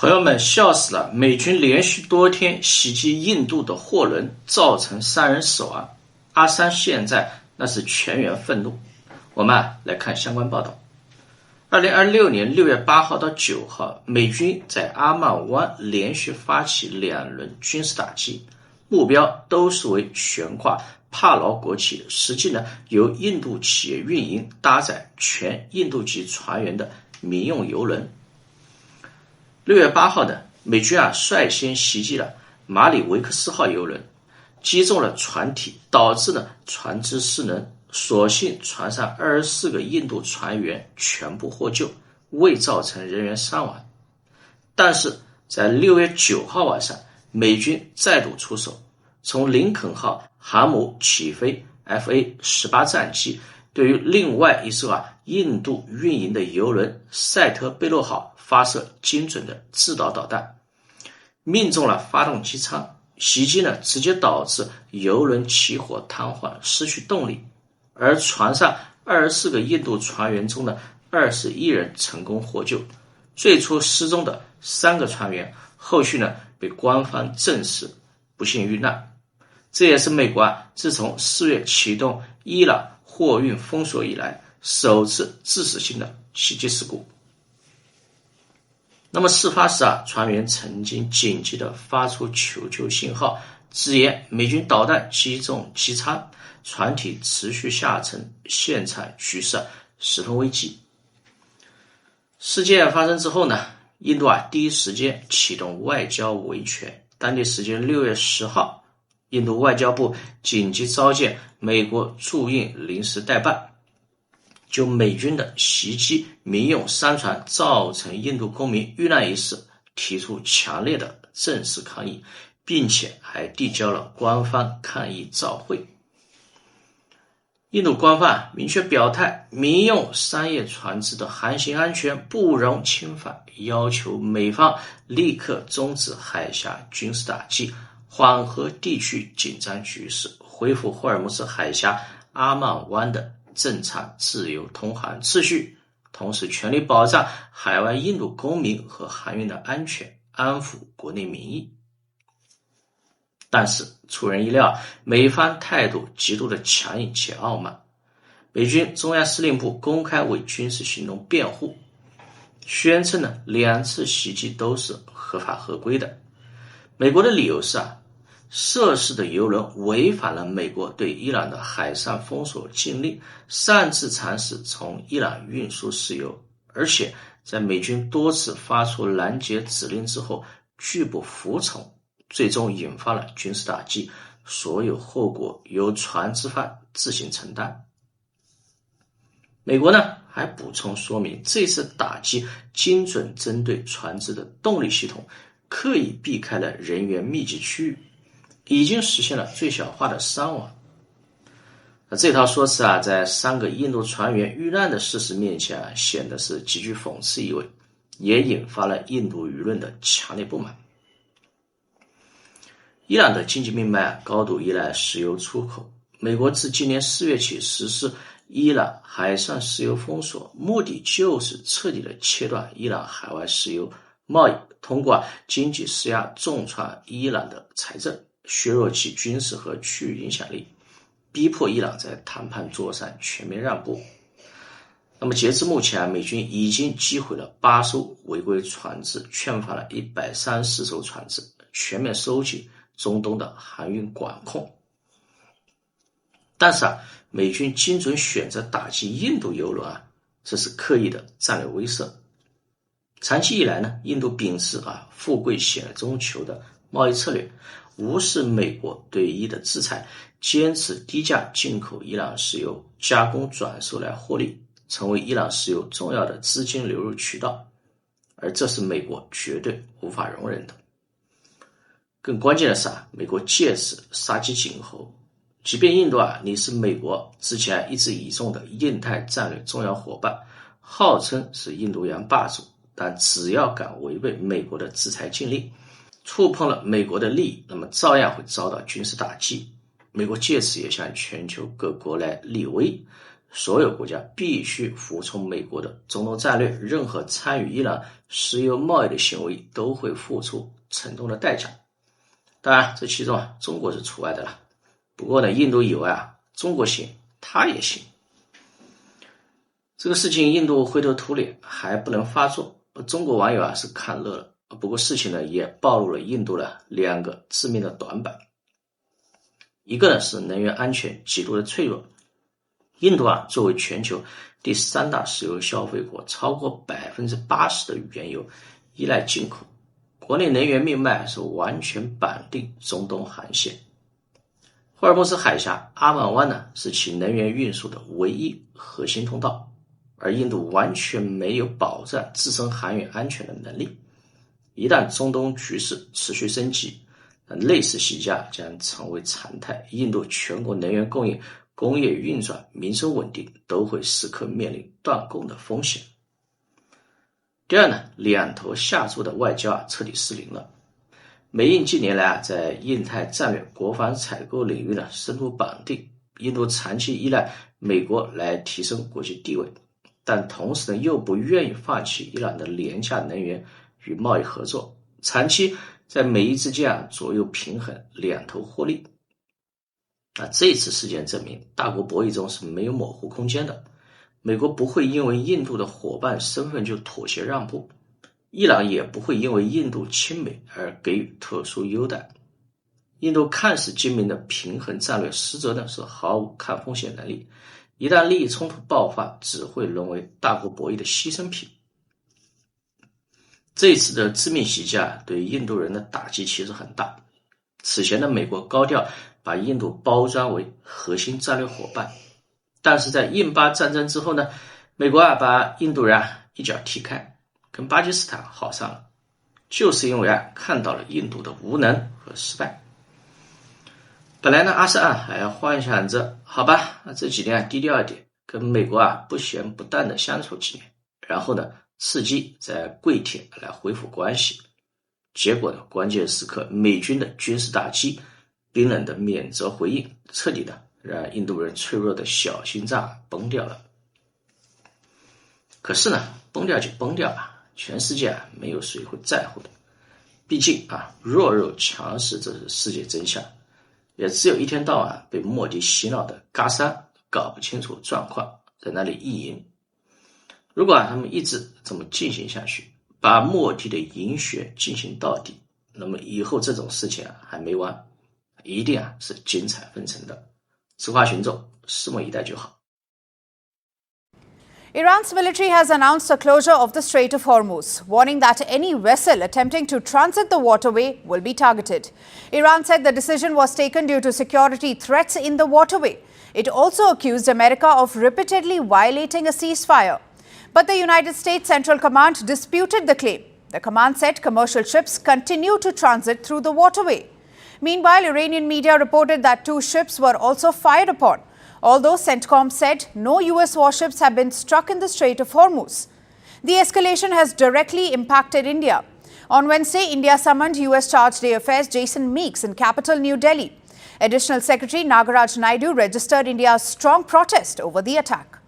朋友们，笑死了！美军连续多天袭击印度的货轮，造成3人死亡。阿三现在那是全员愤怒。我们来看相关报道。2026年6月8号到9号，美军在阿曼湾连续发起2轮军事打击，目标都是为悬挂帕劳国旗，实际呢由印度企业运营搭载全印度籍船员的民用油轮。6月8号呢，美军率先袭击了马里维克斯号油轮，击中了船体，导致呢船只失能，所幸船上24个印度船员全部获救，未造成人员伤亡。但是在6月9号晚上，美军再度出手，从林肯号航母起飞 FA-18 战机，对于另外一艘印度运营的油轮塞特贝洛号发射精准的制导导弹，命中了发动机舱。袭击呢直接导致油轮起火瘫痪，失去动力。而船上24个印度船员中的21人成功获救，最初失踪的3个船员后续呢被官方证实不幸遇难。这也是美国自从4月启动伊朗货运封锁以来首次致死性的袭击事故。那么事发时船员曾经紧急的发出求救信号，直言美军导弹击中机舱，船体持续下沉，现场局势十分危急。事件发生之后呢，印度第一时间启动外交维权。当地时间6月10号，印度外交部紧急召见美国驻印临时代办，就美军的袭击民用商船造成印度公民遇难一事提出强烈的正式抗议，并且还递交了官方抗议照会。印度官方明确表态，民用商业船只的航行安全不容侵犯，要求美方立刻终止海峡军事打击，缓和地区紧张局势，恢复霍尔木兹海峡阿曼湾的正常自由通航秩序，同时全力保障海外印度公民和航运的安全，安抚国内民意。但是出人意料，美方态度极度的强硬且傲慢。美军中央司令部公开为军事行动辩护，宣称呢2次袭击都是合法合规的。美国的理由是涉事的油轮违反了美国对伊朗的海上封锁禁令，擅自尝试从伊朗运输石油，而且在美军多次发出拦截指令之后拒不服从，最终引发了军事打击，所有后果由船只方自行承担。美国呢还补充说明，这次打击精准针对船只的动力系统，刻意避开了人员密集区域，已经实现了最小化的伤亡。这套说辞在3个印度船员遇难的事实面前显得是极具讽刺意味，也引发了印度舆论的强烈不满。伊朗的经济命脉高度依赖石油出口，美国自今年4月起实施伊朗海上石油封锁，目的就是彻底的切断伊朗海外石油贸易，通过经济施压重创伊朗的财政，削弱其军事和区域影响力，逼迫伊朗在谈判桌上全面让步。那么截至目前，美军已经击毁了8艘违规船只，劝发了134艘船只，全面收紧中东的航运管控。但是美军精准选择打击印度油轮这是刻意的战略威慑。长期以来呢，印度秉持富贵险中求的贸易策略，无视美国对伊的制裁，坚持低价进口伊朗石油，加工转售来获利，成为伊朗石油重要的资金流入渠道，而这是美国绝对无法容忍的。更关键的是美国借此杀鸡儆猴，即便印度你是美国之前一直倚重的印太战略重要伙伴，号称是印度洋霸主，但只要敢违背美国的制裁禁令，触碰了美国的利益，那么照样会遭到军事打击。美国借此也向全球各国来立威，所有国家必须服从美国的中东战略，任何参与伊朗石油贸易的行为都会付出沉重的代价。当然，这其中中国是除外的了。不过呢，印度以为中国行，他也行。这个事情印度灰头土脸，还不能发作。中国网友是看乐了。不过事情呢，也暴露了印度的2个致命的短板。一个呢是能源安全极度的脆弱。印度作为全球第3大石油消费国，超过 80% 的原油依赖进口，国内能源命脉是完全绑定中东航线。霍尔木兹海峡阿曼湾呢是其能源运输的唯一核心通道，而印度完全没有保障自身航运安全的能力。一旦中东局势持续升级，类似袭击将成为常态，印度全国能源供应、工业运转、民生稳定都会时刻面临断供的风险。第二呢，两头下注的外交彻底失灵了。美印近年来在印太战略、国防采购领域呢深度绑定，印度长期依赖美国来提升国际地位，但同时呢又不愿意放弃伊朗的廉价能源与贸易合作，长期在美伊之间左右平衡，两头获利。这次事件证明，大国博弈中是没有模糊空间的。美国不会因为印度的伙伴身份就妥协让步，伊朗也不会因为印度亲美而给予特殊优待。印度看似精明的平衡战略，实则呢是毫无抗风险能力，一旦利益冲突爆发，只会沦为大国博弈的牺牲品。这一次的致命袭击对印度人的打击其实很大。此前的美国高调把印度包装为核心战略伙伴，但是在印巴战争之后呢，美国把印度人一脚踢开，跟巴基斯坦好上了，就是因为看到了印度的无能和失败。本来呢，阿三还幻想着，好吧，这几年低调一点，跟美国不咸不淡的相处几年，然后呢，伺机再跪舔来恢复关系。结果呢，关键时刻美军的军事打击，冰冷的免责回应，彻底的让印度人脆弱的小心脏崩掉了。可是呢，崩掉就崩掉全世界没有谁会在乎的。毕竟弱肉强食这是世界真相，也只有一天到晚被莫迪洗脑的嘎三搞不清楚状况，在那里意淫。如果他们一直这么进行下去，把莫迪的淫学进行到底，那么以后这种事情还没完，一定是精彩纷呈的。吃瓜群众拭目以待就好。Iran's military has announced a closure of the Strait of Hormuz, warning that any vessel attempting to transit the waterway will be targeted. Iran said the decision was taken due to security threats in the waterway. It also accused America of repeatedly violating a ceasefire. But the United States Central Command disputed the claim. The command said commercial ships continue to transit through the waterway. Meanwhile, Iranian media reported that 2 ships were also fired upon, although CENTCOM said no US warships have been struck in the Strait of Hormuz. The escalation has directly impacted India. On Wednesday, India summoned US Charge d'Affaires Jason Meeks in capital New Delhi. Additional Secretary Nagaraj Naidu registered India's strong protest over the attack.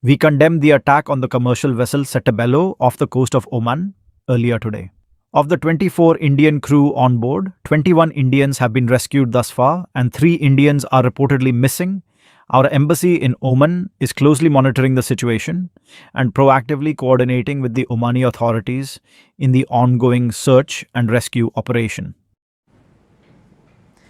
We condemned the attack on the commercial vessel Setabelo off the coast of Oman earlier today. Of the 24 Indian crew on board, 21 Indians have been rescued thus far and 3 Indians are reportedly missing. Our embassy in Oman is closely monitoring the situation and proactively coordinating with the Omani authorities in the ongoing search and rescue operation.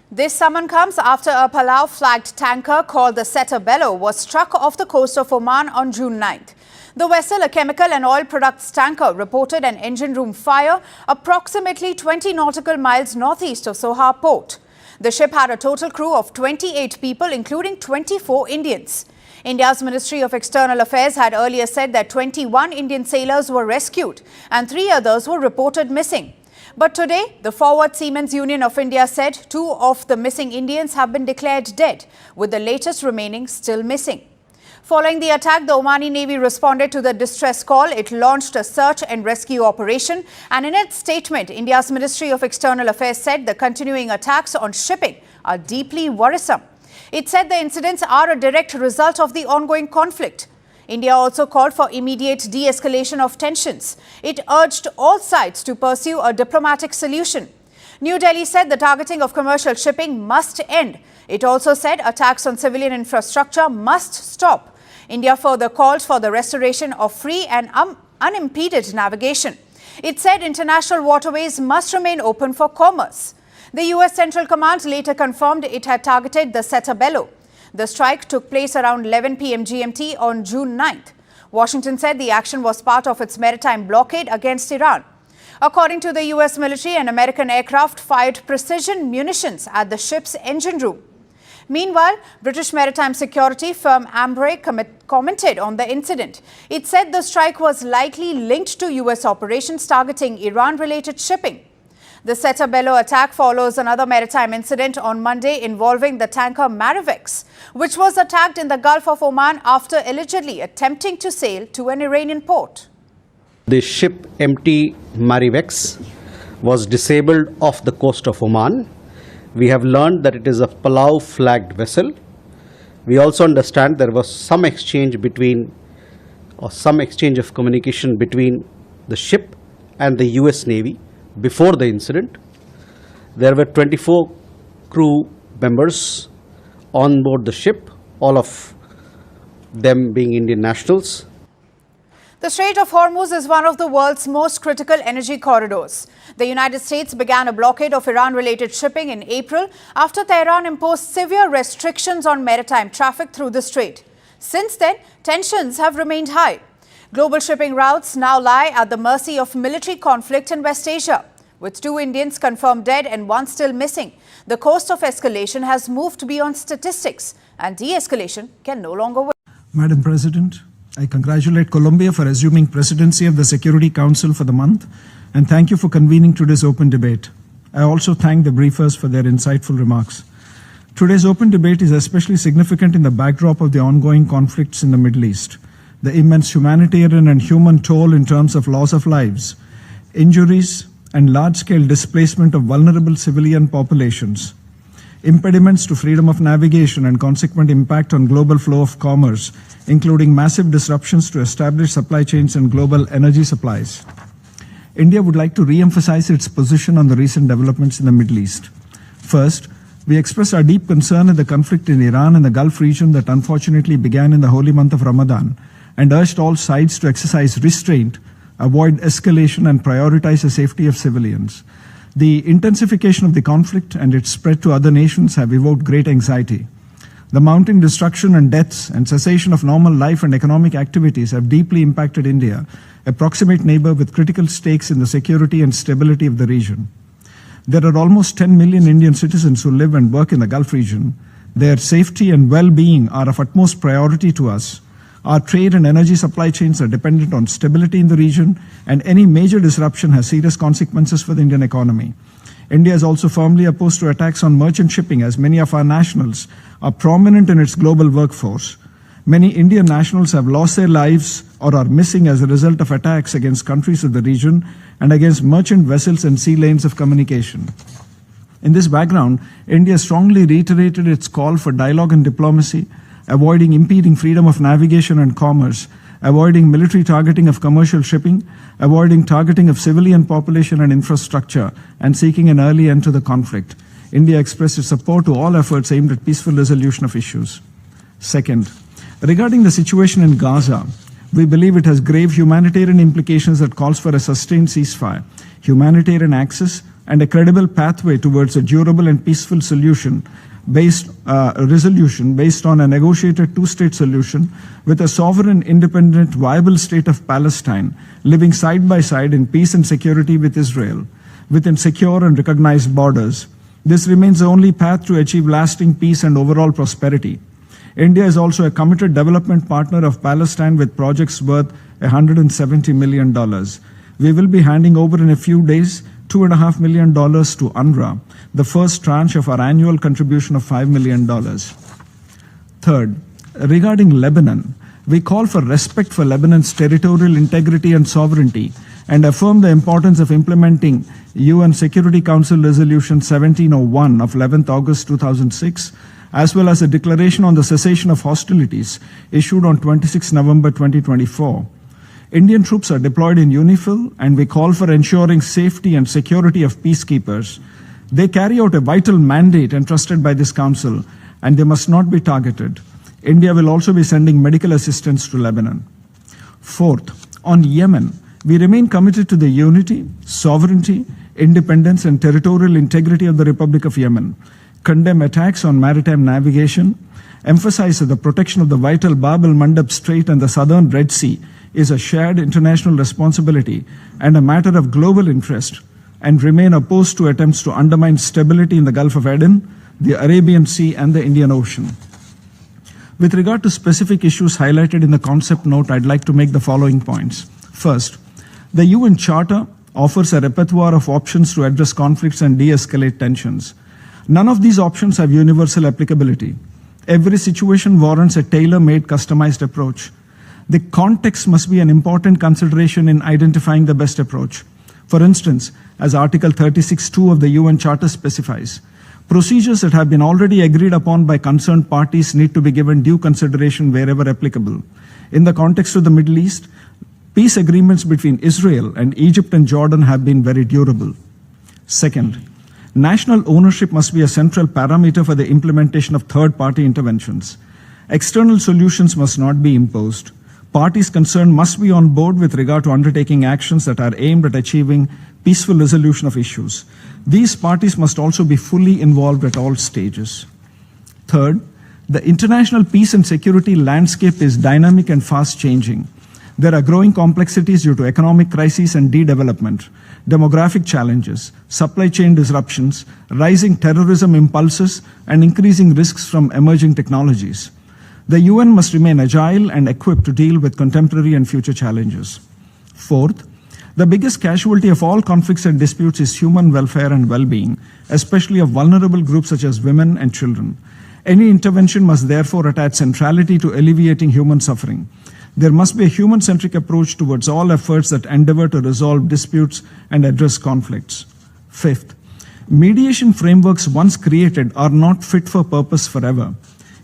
This summon comes after a Palau-flagged tanker called the Setabelo was struck off the coast of Oman on June 9th. The vessel, a chemical and oil products tanker, reported an engine room fire approximately 20 nautical miles northeast of Sohar port. The ship had a total crew of 28 people, including 24 Indians. India's Ministry of External Affairs had earlier said that 21 Indian sailors were rescued and 3 others were reported missing. But today, the Forward Seamen's Union of India said 2 of the missing Indians have been declared dead, with the latest remaining still missing. Following the attack, the Omani Navy responded to the distress call. It launched a search and rescue operation. And in its statement, India's Ministry of External Affairs said the continuing attacks on shipping are deeply worrisome. It said the incidents are a direct result of the ongoing conflict. India also called for immediate de-escalation of tensions. It urged all sides to pursue a diplomatic solution. New Delhi said the targeting of commercial shipping must end. It also said attacks on civilian infrastructure must stop. India further called for the restoration of free and unimpeded navigation. It said international waterways must remain open for commerce. The US Central Command later confirmed it had targeted the Cetabello. The strike took place around 11 p.m. GMT on June 9th. Washington said the action was part of its maritime blockade against Iran. According to the US military, an American aircraft fired precision munitions at the ship's engine room. Meanwhile, British maritime security firm Ambrey commented on the incident. It said the strike was likely linked to US operations targeting Iran-related shipping. The Cetabello attack follows another maritime incident on Monday involving the tanker Marivex, which was attacked in the Gulf of Oman after allegedly attempting to sail to an Iranian port. The ship MT Marivex was disabled off the coast of Oman. We have learned that it is a Palau flagged vessel. We also understand there was some exchange of communication between the ship and the US Navy before the incident. There were 24 crew members on board the ship, all of them being Indian nationals. The Strait of Hormuz is one of the world's most critical energy corridors. The United States began a blockade of Iran-related shipping in April after Tehran imposed severe restrictions on maritime traffic through the strait. Since then, tensions have remained high. Global shipping routes now lie at the mercy of military conflict in West Asia. With 2 Indians confirmed dead and 1 still missing, the cost of escalation has moved beyond statistics, and de-escalation can no longer wait. Madam President, I congratulate Colombia for assuming presidency of the Security Council for the month, and thank you for convening today's open debate. I also thank the briefers for their insightful remarks. Today's open debate is especially significant in the backdrop of the ongoing conflicts in the Middle East. The immense humanitarian and human toll in terms of loss of lives, injuries, and large-scale displacement of vulnerable civilian populations, impediments to freedom of navigation and consequent impact on global flow of commerce, including massive disruptions to established supply chains and global energy supplies. India would like to re-emphasize its position on the recent developments in the Middle East. First, we express our deep concern at the conflict in Iran and the Gulf region that unfortunately began in the holy month of Ramadan, and urged all sides to exercise restraint, avoid escalation, and prioritize the safety of civilians. The intensification of the conflict and its spread to other nations have evoked great anxiety. The mounting destruction and deaths and cessation of normal life and economic activities have deeply impacted India, a proximate neighbor with critical stakes in the security and stability of the region. There are almost 10 million Indian citizens who live and work in the Gulf region. Their safety and well-being are of utmost priority to us. Our trade and energy supply chains are dependent on stability in the region, and any major disruption has serious consequences for the Indian economy. India is also firmly opposed to attacks on merchant shipping, as many of our nationals are prominent in its global workforce. Many Indian nationals have lost their lives or are missing as a result of attacks against countries of the region and against merchant vessels and sea lanes of communication. In this background, India strongly reiterated its call for dialogue and diplomacy, avoiding impeding freedom of navigation and commerce, avoiding military targeting of commercial shipping, avoiding targeting of civilian population and infrastructure, and seeking an early end to the conflict. India expressed its support to all efforts aimed at peaceful resolution of issues. Second, regarding the situation in Gaza, we believe it has grave humanitarian implications that calls for a sustained ceasefire, humanitarian access, and a credible pathway towards a durable and peaceful resolution based on a negotiated 2-state solution with a sovereign, independent, viable state of Palestine living side by side in peace and security with Israel, within secure and recognized borders. This remains the only path to achieve lasting peace and overall prosperity. India is also a committed development partner of Palestine with projects worth $170 million. We will be handing over in a few days $2.5 million to UNRWA, the first tranche of our annual contribution of $5 million. Third, regarding Lebanon, we call for respect for Lebanon's territorial integrity and sovereignty and affirm the importance of implementing UN Security Council Resolution 1701 of 11th August 2006 as well as a declaration on the cessation of hostilities issued on 26 November 2024. Indian troops are deployed in UNIFIL, and we call for ensuring safety and security of peacekeepers. They carry out a vital mandate entrusted by this council, and they must not be targeted. India will also be sending medical assistance to Lebanon. Fourth, on Yemen, we remain committed to the unity, sovereignty, independence, and territorial integrity of the Republic of Yemen, condemn attacks on maritime navigation, emphasize that the protection of the vital Bab el-Mandab Strait and the southern Red Sea is a shared international responsibility and a matter of global interest, and remain opposed to attempts to undermine stability in the Gulf of Aden, the Arabian Sea, and the Indian Ocean. With regard to specific issues highlighted in the concept note, I'd like to make the following points. First, the UN Charter offers a repertoire of options to address conflicts and de-escalate tensions. None of these options have universal applicability. Every situation warrants a tailor-made, customized approach. The context must be an important consideration in identifying the best approach. For instance, as Article 36(2) of the UN Charter specifies, procedures that have been already agreed upon by concerned parties need to be given due consideration wherever applicable. In the context of the Middle East, peace agreements between Israel and Egypt and Jordan have been very durable. Second, national ownership must be a central parameter for the implementation of third-party interventions. External solutions must not be imposed. Parties concerned must be on board with regard to undertaking actions that are aimed at achieving peaceful resolution of issues. These parties must also be fully involved at all stages. Third, the international peace and security landscape is dynamic and fast changing. There are growing complexities due to economic crises and de-development, demographic challenges, supply chain disruptions, rising terrorism impulses, and increasing risks from emerging technologies. The UN must remain agile and equipped to deal with contemporary and future challenges. Fourth, the biggest casualty of all conflicts and disputes is human welfare and well-being, especially of vulnerable groups such as women and children. Any intervention must therefore attach centrality to alleviating human suffering. There must be a human-centric approach towards all efforts that endeavor to resolve disputes and address conflicts. Fifth, mediation frameworks once created are not fit for purpose forever.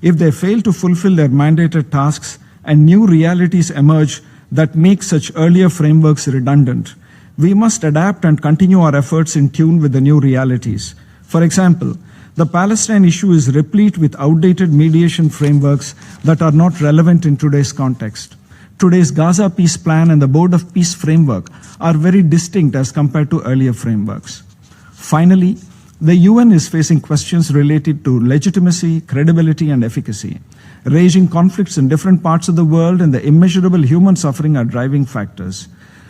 If they fail to fulfill their mandated tasks and new realities emerge that make such earlier frameworks redundant, we must adapt and continue our efforts in tune with the new realities. For example, the Palestine issue is replete with outdated mediation frameworks that are not relevant in today's context. Today's Gaza Peace Plan and the Board of Peace framework are very distinct as compared to earlier frameworks. Finally, the UN is facing questions related to legitimacy, credibility, and efficacy. Raging conflicts in different parts of the world and the immeasurable human suffering are driving factors.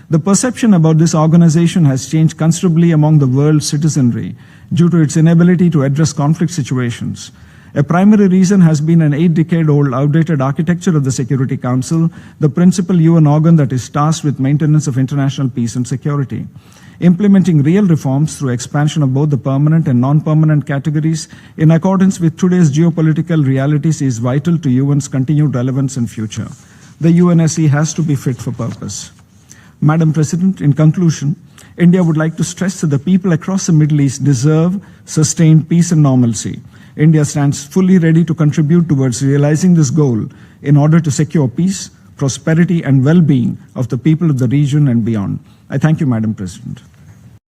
The perception about this organization has changed considerably among the world's citizenry due to its inability to address conflict situations. A primary reason has been an 8-decade-old outdated architecture of the Security Council, the principal UN organ that is tasked with maintenance of international peace and security. Implementing real reforms through expansion of both the permanent and non-permanent categories in accordance with today's geopolitical realities is vital to UN's continued relevance and future. The UNSC has to be fit for purpose. Madam President, in conclusion, India would like to stress that the people across the Middle East deserve sustained peace and normalcy. India stands fully ready to contribute towards realizing this goal in order to secure peace, prosperity, and well-being of the people of the region and beyond. I thank you, Madam President.